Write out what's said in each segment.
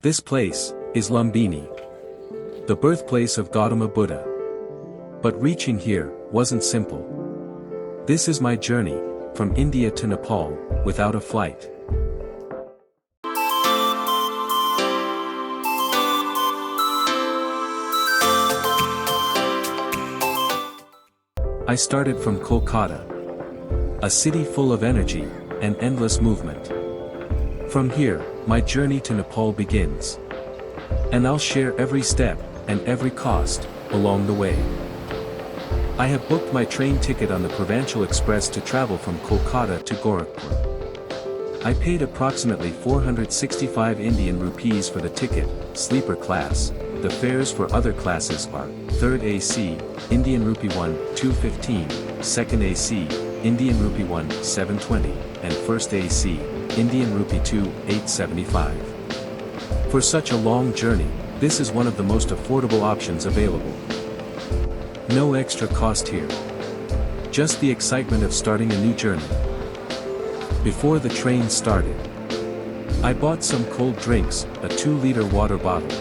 This place is Lumbini, the birthplace of Gautama Buddha. But reaching here wasn't simple. This is my journey from India to Nepal without a flight. I started from Kolkata, a city full of energy and endless movement. From here, my journey to Nepal begins. And I'll share every step and every cost along the way. I have booked my train ticket on the Purbanchal Express to travel from Kolkata to Gorakhpur. I paid approximately 465 Indian rupees for the ticket, sleeper class. The fares for other classes are 3rd AC, Indian rupee 1, 215, 2nd AC, Indian rupee 1, 720, and 1st AC, Indian rupee 2, 875. For such a long journey, this is one of the most affordable options available. No extra cost here. Just the excitement of starting a new journey. Before the train started, I bought some cold drinks, a 2-liter water bottle,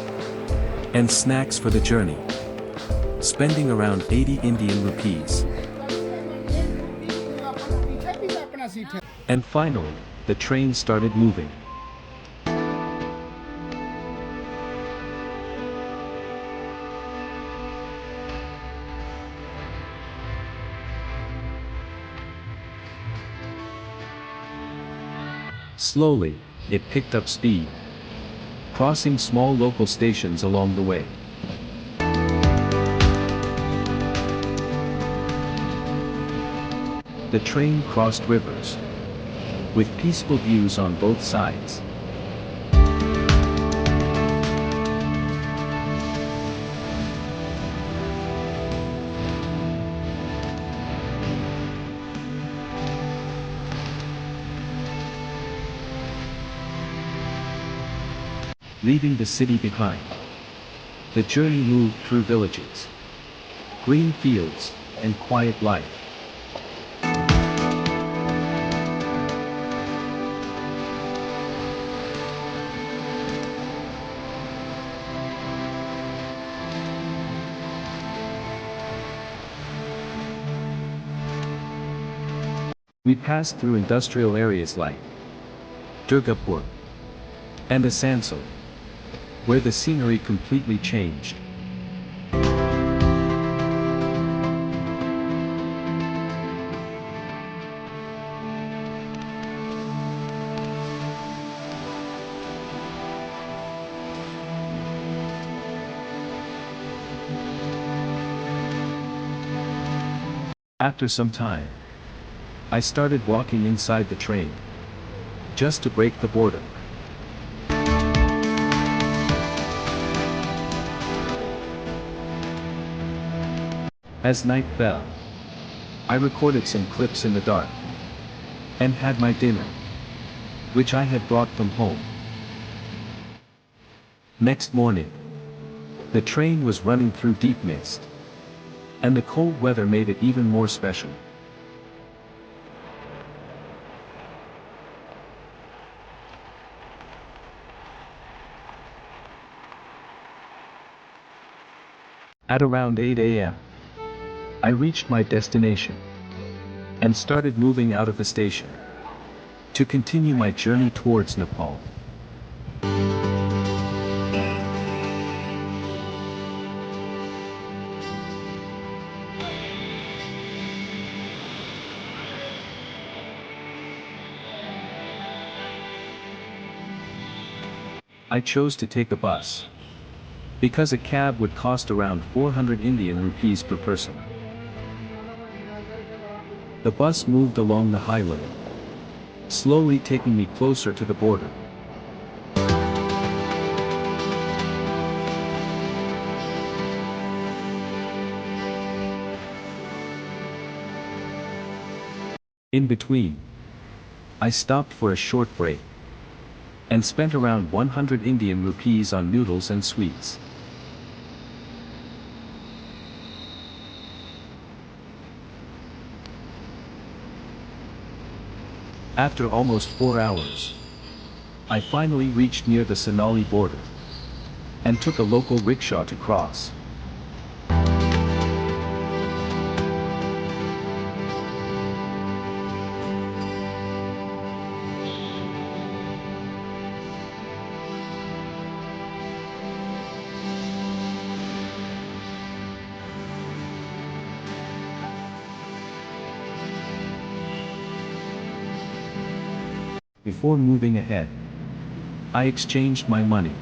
and snacks for the journey, spending around 80 Indian rupees. And finally, the train started moving. Slowly, it picked up speed, crossing small local stations along the way. The train crossed rivers, with peaceful views on both sides. Leaving the city behind, the journey moved through villages, green fields, and quiet life. We passed through industrial areas like Durgapur and Asansol, where the scenery completely changed. After some time, I started walking inside the train, just to break the boredom. As night fell, I recorded some clips in the dark, and had my dinner, which I had brought from home. Next morning, the train was running through deep mist, and the cold weather made it even more special. At around 8 a.m., I reached my destination, and started moving out of the station, to continue my journey towards Nepal. I chose to take a bus, because a cab would cost around 400 Indian rupees per person. The bus moved along the highway, slowly taking me closer to the border. In between, I stopped for a short break, and spent around 100 Indian rupees on noodles and sweets. After almost 4 hours, I finally reached near the Sonauli border and took a local rickshaw to cross. Before moving ahead, I exchanged my money.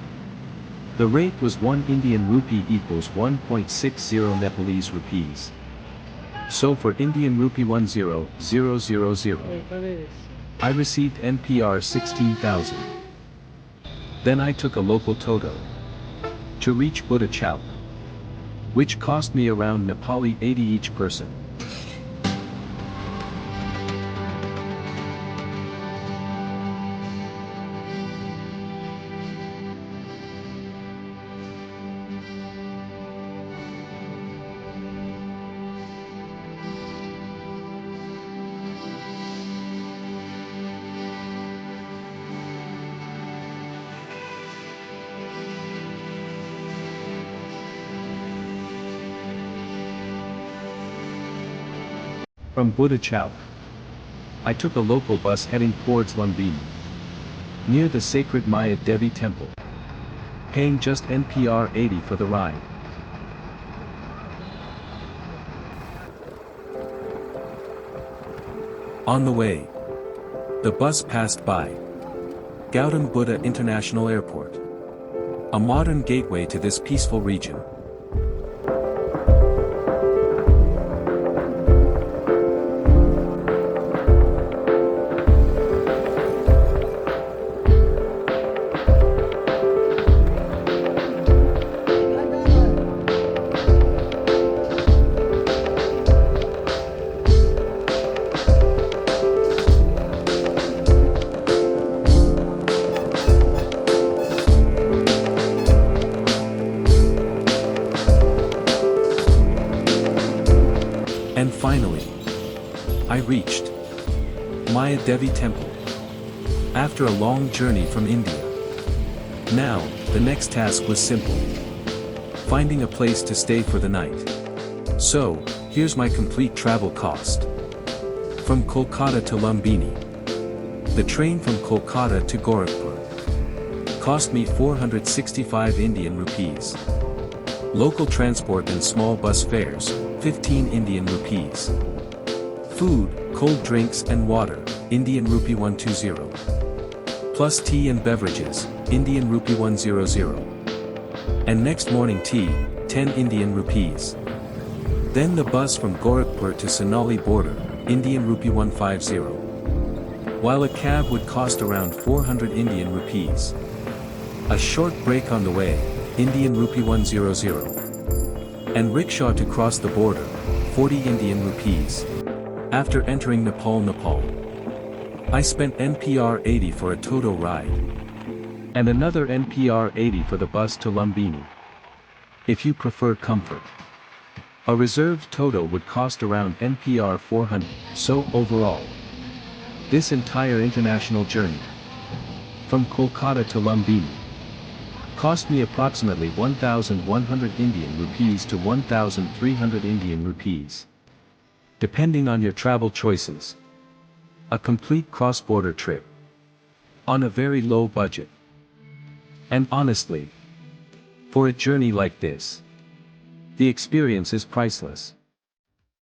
The rate was 1 Indian rupee equals 1.60 Nepalese rupees. So for Indian rupee 100,000, I received NPR 16,000. Then I took a local Toto to reach Buddha Chowk, which cost me around Nepali 80 each person. From Buddha Chowk, I took a local bus heading towards Lumbini, near the sacred Maya Devi temple, paying just NPR 80 for the ride. On the way, the bus passed by Gautama Buddha International Airport, a modern gateway to this peaceful region. And finally, I reached Maya Devi Temple after a long journey from India. Now, the next task was simple: finding a place to stay for the night. So, here's my complete travel cost. From Kolkata to Lumbini, the train from Kolkata to Gorakhpur cost me 465 Indian rupees. Local transport and small bus fares, 15 Indian rupees. Food, cold drinks and water, Indian rupee 120. Plus tea and beverages, Indian rupee 100. And next morning tea, 10 Indian rupees. Then the bus from Gorakhpur to Sonauli border, Indian rupee 150. While a cab would cost around 400 Indian rupees. A short break on the way, Indian rupee 100. And rickshaw to cross the border, 40 Indian rupees. After entering Nepal, I spent NPR 80 for a Toto ride. And another NPR 80 for the bus to Lumbini. If you prefer comfort, a reserved Toto would cost around NPR 400. So overall, this entire international journey, from Kolkata to Lumbini, cost me approximately 1,100 Indian rupees to 1,300 Indian rupees. Depending on your travel choices. A complete cross-border trip. On a very low budget. And honestly, for a journey like this, the experience is priceless.